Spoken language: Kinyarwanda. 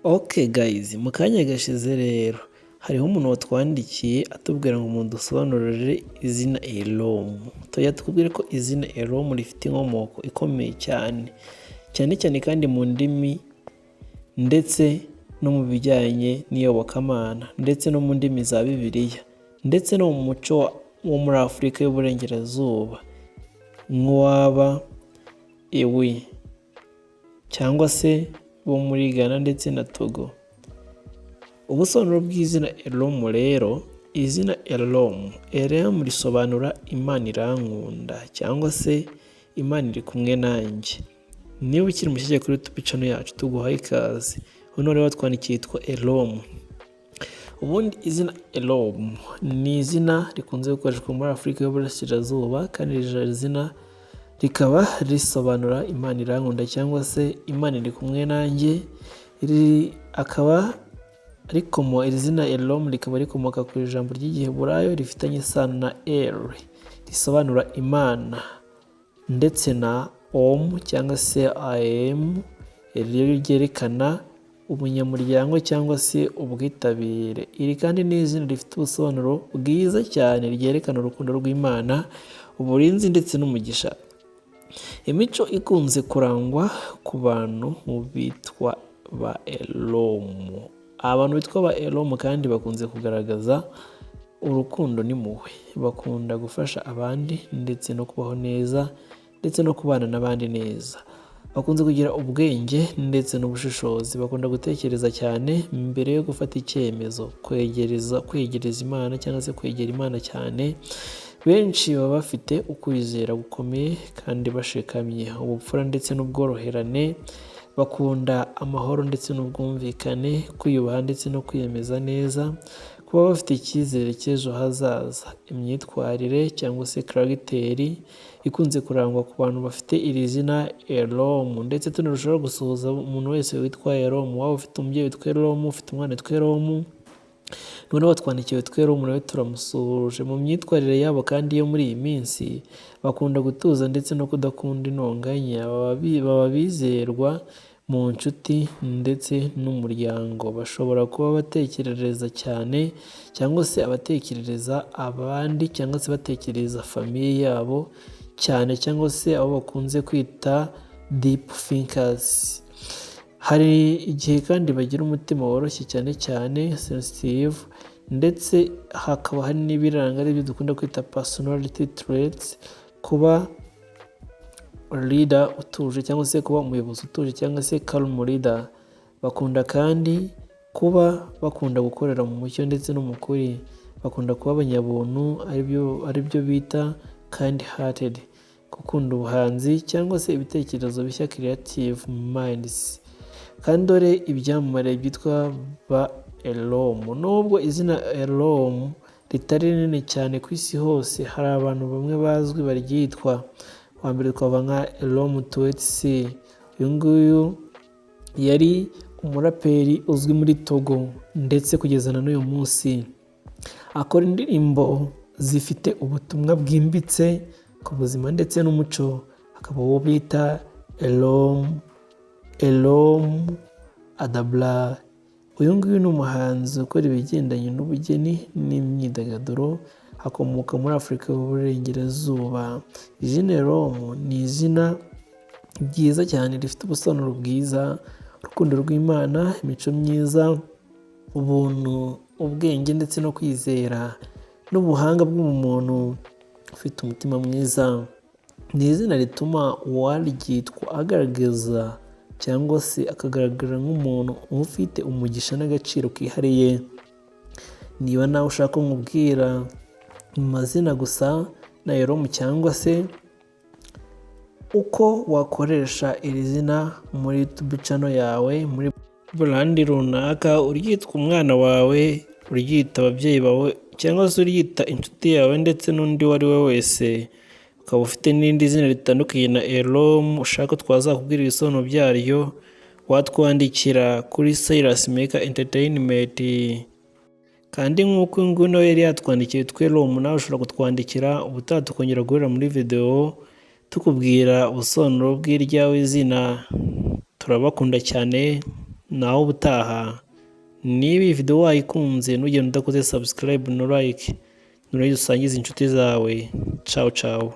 Okay guys, mu kanya gashize rero hariho umuntu watwandikiye atubwira ngo umuntu dusobanurire izina Elom. Tujya tukubwire ko izina Elom rifite inkomoko ikomeye cyane cyane kandi mu ndimi ndetse no mu bijyanye n'iyobokamana ndetse no mu ndimi za Bibiliya ndetse no mu muco wo muri Afurika y'Uburengerazuba nk'uwaba Ewe cyangwa se bo muri Ghana ndetse na Togo. Ubusobanuro bw'izina Elom rero, izina Elom risobanura Imana irankunda cyangwa se Imana iri kumwe nanjye. Niba ukiri mushyashya kuri YouTube channel yacu tuguhaye ikaze. Hano rero watwandikiye yitwa Elom. Ubundi izina Elom ni izina rikunze gukoreshwa muri Afurika y'Uburasirazuba kandi iri zina rikaba risobanura Imana irankunda cyangwa se Imana iri kumwe nanjye. Iri zina Elom rikaba rikomoka ku ijambo ry'Igiheburayo rifitanye isano na risobanura Imana ndetse na cyangwa se Am rero ryerekana umunyamuryango cyangwa se ubwitabire. Iri kandi ni izina rifite ubusobanuro bwiza cyane ryerekana urukundo rw'Imana, uburinzi ndetse n'umugisha. Imico ikunze kurangwa ku bantu bitwa ba Elom. Abantu bitwa ba Elom kandi bakunze kugaragaza urukundo n'impuhwe, bakunda gufasha abandi ndetse no kubaho neza ndetse no kubana n'abandi neza. Bakunze kugira ubwenge ndetse n'ubushishozi, bakunda gutekereza cyane mbere yo gufata icyemezo, kwegereza Imana cyangwa se kwegera Imana cyane. Benshi baba bafite ukwizera gukomeye kandi bashikamye, ubupfura ndetse n'ubworoherane, bakunda amahoro ndetse n'ubwumvikane, kwiyubaha ndetse no kwiyemeza neza, kuba bafite icyizere cy'ejo hazaza. Imyitwarire cyangwa se karagiteri ikunze kurangwa ku bantu bafite iri zina Elom, ndetse tunarushaho gusuhuza umuntu wese witwa Elom. Waba ufite umubyeyi witwa Elom, ufite umwana witwa Elom, none watwandikiye witwa Elom nawe turamusuhuje. Mu myitwarire yabo kandi yo muri iyi minsi bakunda gutuza ndetse no kudakunda intonganya, baba bizerwa mu nshuti ndetse n'umuryango. Bashobora kuba batekerereza cyane cyangwa se abatekerereza abandi cyangwa se batekereza famiye yabo cyane, cyangwa se abo bakunze kwita deep thinkers. Hari igihe kandi bagira umutima woroshye cyane sensitive, ndetse hakaba hari n'ibiranga aribyo dukunda kwita personality traits, kuba leader utuje cyangwa se kuba umuyobozi utuje cyangwa se calm leader. Bakunda kandi kuba bakunda gukorera mu mucyo ndetse no mu kuri. Bakunda kuba abanyabuntu aribyo bita kind hearted, gukunda ubuhanzi cyangwa se ibitekerezo bishya creative minds. Kandi dore ibyamamare byitwa ba Elom. Nubwo izina Elom ritari rinini cyane ku isi hose, hari abantu bamwe bazwi baryitwa. Wa mbere twava nka Elom Tuetse. Uyu nguyu yari umuraperi uzwi muri Togo ndetse kugeza na n'uyu munsi akora indirimbo zifite ubutumwa bwimbitse ku buzima ndetse n'umuco. Akaba uwo bita Elom Adabla. Uyu nguyu ni umuhanzi ukora ibigendanye n'ubugeni n'imyidagaduro, akomoka muri Afurika y'Uburengerazuba. Izina Elom ni izina ryiza cyane rifite ubusobanuro bwiza, urukundo rw'Imana, imico myiza, ubuntu, ubwenge ndetse no kwizera n'ubuhanga bw'umuntu ufite umutima mwiza. Ni izina rituma uwaryitwa agaragaza cyangwa se akagaragara nk'umuntu ufite umugisha n'agaciro kihariye. Niba nawe ushaka kumubwira mu mazina gusa na Elom cyangwa se uko wakoresha iri zina muri YouTube channel yawe, muri brand runaka, uryitwa umwana wawe, uryita ababyeyi bawe cyangwa se uryita inshuti yawe ndetse n'undi uwo ari we wese, ukaba ufite n'indi zina ritandukanye na Elom ushaka twazakubwira ibisobanuro byaryo, watwandikira kuri Silas Maker Entertainment. Kandi nk'uko uyu nguyu nawe yari yatwandikiye witwa Elom, nawe ushobora kutwandikira ubutaha tukongera guhurira muri video tukubwira ubusobanuro bw'iryawe zina. Turabakunda cyane. naho ubutaha. Niba iyi video wayikunze ntugende udakoze subscribe no like, nurangiza usangize inshuti zawe. Ciao ciao.